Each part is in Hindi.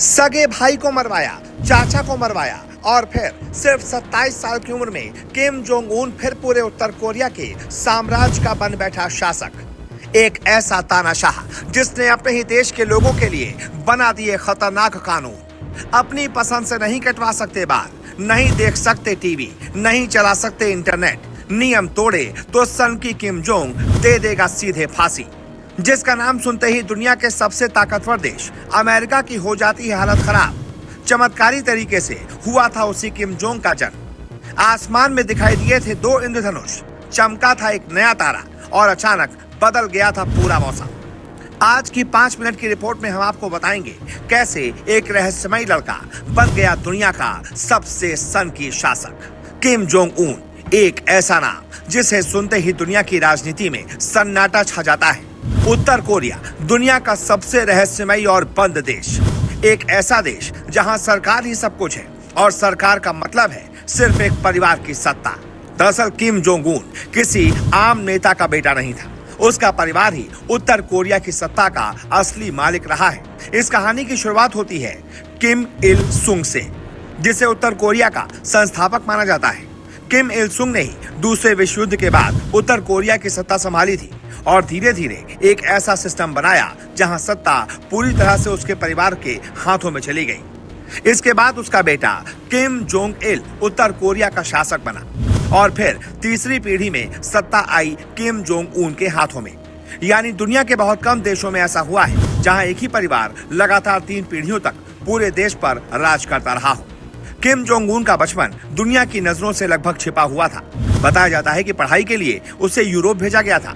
सगे भाई को मरवाया, चाचा को मरवाया और फिर सिर्फ 27 साल की उम्र में किम जोंग उन फिर पूरे उत्तर कोरिया के साम्राज्य का बन बैठा शासक। एक ऐसा तानाशाह जिसने अपने ही देश के लोगों के लिए बना दिए खतरनाक कानून। अपनी पसंद से नहीं कटवा सकते बाल, नहीं देख सकते टीवी, नहीं चला सकते इंटरनेट। नियम तोड़े तो सन की किम जोंग दे देगा सीधे फांसी। जिसका नाम सुनते ही दुनिया के सबसे ताकतवर देश अमेरिका की हो जाती है हालत खराब। चमत्कारी तरीके से हुआ था उसी किम जोंग का जन्म। आसमान में दिखाई दिए थे दो इंद्रधनुष, चमका था एक नया तारा और अचानक बदल गया था पूरा मौसम। आज की 5 मिनट की रिपोर्ट में हम आपको बताएंगे कैसे एक रहस्यमयी लड़का बन गया दुनिया का सबसे सनकी शासक। किम जोंग उन, एक ऐसा नाम जिसे सुनते ही दुनिया की राजनीति में सन्नाटा छा जाता है। उत्तर कोरिया दुनिया का सबसे रहस्यमयी और बंद देश, एक ऐसा देश जहां सरकार ही सब कुछ है और सरकार का मतलब है सिर्फ एक परिवार की सत्ता। दरअसल किम जोंग उन किसी आम नेता का बेटा नहीं था, उसका परिवार ही उत्तर कोरिया की सत्ता का असली मालिक रहा है। इस कहानी की शुरुआत होती है किम इल सुंग से, जिसे उत्तर कोरिया का संस्थापक माना जाता है। किम इल सुंग ने ही दूसरे विश्व युद्ध के बाद उत्तर कोरिया की सत्ता संभाली थी और धीरे धीरे एक ऐसा सिस्टम बनाया जहां सत्ता पूरी तरह से उसके परिवार के हाथों में चली गई। इसके बाद उसका बेटा किम जोंग इल उत्तर कोरिया का शासक बना और फिर तीसरी पीढ़ी में सत्ता आई किम जोंग उन के हाथों में। यानी दुनिया के बहुत कम देशों में ऐसा हुआ है जहां एक ही परिवार लगातार 3 पीढ़ियों तक पूरे देश पर राज करता रहा हो। किम जोंग उन का बचपन दुनिया की नजरों से लगभग छिपा हुआ था। बताया जाता है कि पढ़ाई के लिए उसे यूरोप भेजा गया था।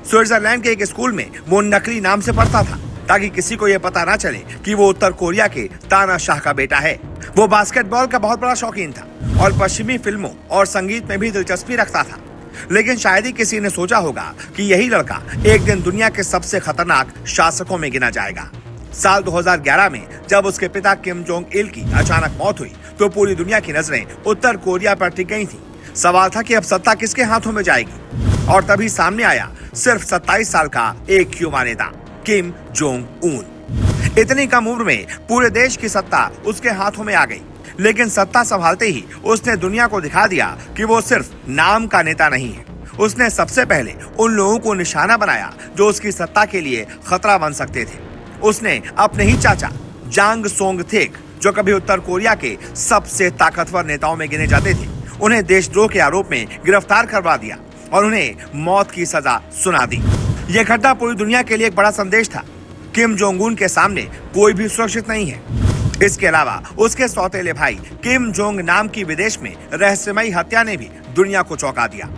स्विट्जरलैंड के एक स्कूल में वो नकली नाम से पढ़ता था ताकि किसी को यह पता ना चले कि वो उत्तर कोरिया के तानाशाह का बेटा है। वो बास्केटबॉल का बहुत बड़ा शौकीन था और पश्चिमी फिल्मों और संगीत में भी दिलचस्पी रखता था। लेकिन शायद ही किसी ने सोचा होगा कि यही लड़का एक दिन दुनिया के सबसे खतरनाक शासकों में गिना जाएगा। साल 2011 में जब उसके पिता किम जोंग इल की अचानक मौत हुई तो पूरी दुनिया की नजरें उत्तर कोरिया पर टिक गई थी। सवाल था कि अब सत्ता किसके हाथों में जाएगी और तभी सामने आया सिर्फ 27 साल का एक युवा नेता, किम जोंग उन। इतनी कम उम्र में पूरे देश की सत्ता उसके हाथों में आ गई, लेकिन सत्ता संभालते ही उसने दुनिया को दिखा दिया कि वो सिर्फ नाम का नेता नहीं है। उसने सबसे पहले उन लोगों को निशाना बनाया जो उसकी सत्ता के लिए खतरा बन सकते थे। उसने अपने ही चाचा जांग सोंग थेक, जो कभी उत्तर कोरिया के सबसे ताकतवर नेताओं में गिने जाते थे, उन्हें देशद्रोह के आरोप में गिरफ्तार करवा दिया और उन्हें मौत की सजा सुना दी। यह घटना पूरी दुनिया के लिए एक बड़ा संदेश था। किम जोंग उन के सामने कोई भी सुरक्षित नहीं है। इसके अलावा उसके सौतेले भाई किम जोंग नाम की विदेश में रहस्यमयी हत्या ने भी दुनिया को चौंका दिया।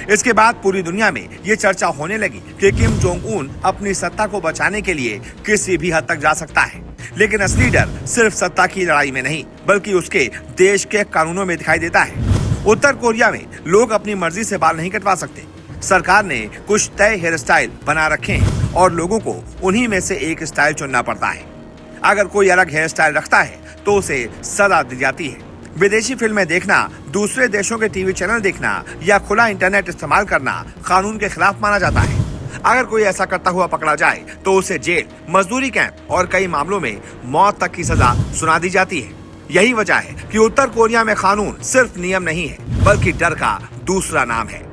इसके बाद पूरी दुनिया में ये चर्चा होने लगी कि किम जोंग उन अपनी सत्ता को बचाने के लिए किसी भी हद तक जा सकता है। लेकिन असली डर सिर्फ सत्ता की लड़ाई में नहीं, बल्कि उसके देश के कानूनों में दिखाई देता है। उत्तर कोरिया में लोग अपनी मर्जी से बाल नहीं कटवा सकते। सरकार ने कुछ तय हेयर स्टाइल बना रखे हैं और लोगों को उन्हीं में से एक स्टाइल चुनना पड़ता है। अगर कोई अलग हेयर स्टाइल रखता है तो उसे सजा दी जाती है। विदेशी फिल्में देखना, दूसरे देशों के टीवी चैनल देखना या खुला इंटरनेट इस्तेमाल करना कानून के खिलाफ माना जाता है। अगर कोई ऐसा करता हुआ पकड़ा जाए तो उसे जेल, मजदूरी कैंप और कई मामलों में मौत तक की सजा सुना दी जाती है। यही वजह है कि उत्तर कोरिया में कानून सिर्फ नियम नहीं है, बल्कि डर का दूसरा नाम है।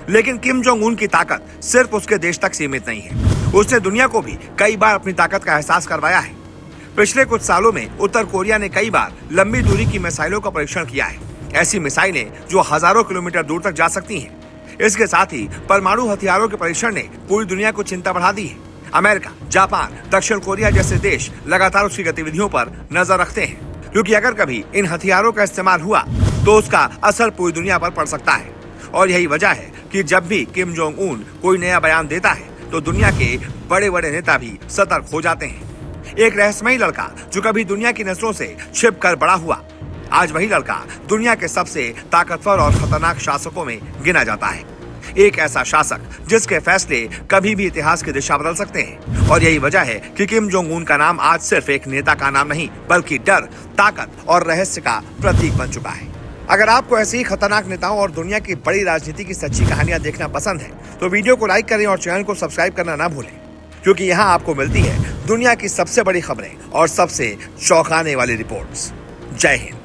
लेकिन किम जोंग उन की ताकत सिर्फ उसके देश तक सीमित नहीं है। उसने दुनिया को भी कई बार अपनी ताकत का एहसास करवाया है। पिछले कुछ सालों में उत्तर कोरिया ने कई बार लंबी दूरी की मिसाइलों का परीक्षण किया है। ऐसी मिसाइलें जो हजारों किलोमीटर दूर तक जा सकती हैं। इसके साथ ही परमाणु हथियारों के परीक्षण ने पूरी दुनिया को चिंता बढ़ा दी है। अमेरिका, जापान, दक्षिण कोरिया जैसे देश लगातार उसकी गतिविधियों पर नजर रखते हैं, क्योंकि अगर कभी इन हथियारों का इस्तेमाल हुआ तो उसका असर पूरी दुनिया पर पड़ सकता है। और यही वजह है कि जब भी किम जोंग उन कोई नया बयान देता है तो दुनिया के बड़े बड़े नेता भी सतर्क हो जाते हैं। एक रहस्यमयी लड़का जो कभी दुनिया की नजरों से छिपकर बड़ा हुआ, आज वही लड़का दुनिया के सबसे ताकतवर और खतरनाक शासकों में गिना जाता है। एक ऐसा शासक जिसके फैसले कभी भी इतिहास की दिशा बदल सकते हैं। और यही वजह है कि किम जोंग उन का नाम आज सिर्फ एक नेता का नाम नहीं, बल्कि डर, ताकत और रहस्य का प्रतीक बन चुका है। अगर आपको ऐसे ही खतरनाक नेताओं और दुनिया की बड़ी राजनीति की सच्ची कहानियां देखना पसंद है तो वीडियो को लाइक करें और चैनल को सब्सक्राइब करना ना भूलें, क्योंकि यहाँ आपको मिलती है दुनिया की सबसे बड़ी खबरें और सबसे चौंकाने वाली रिपोर्ट्स। जय हिंद।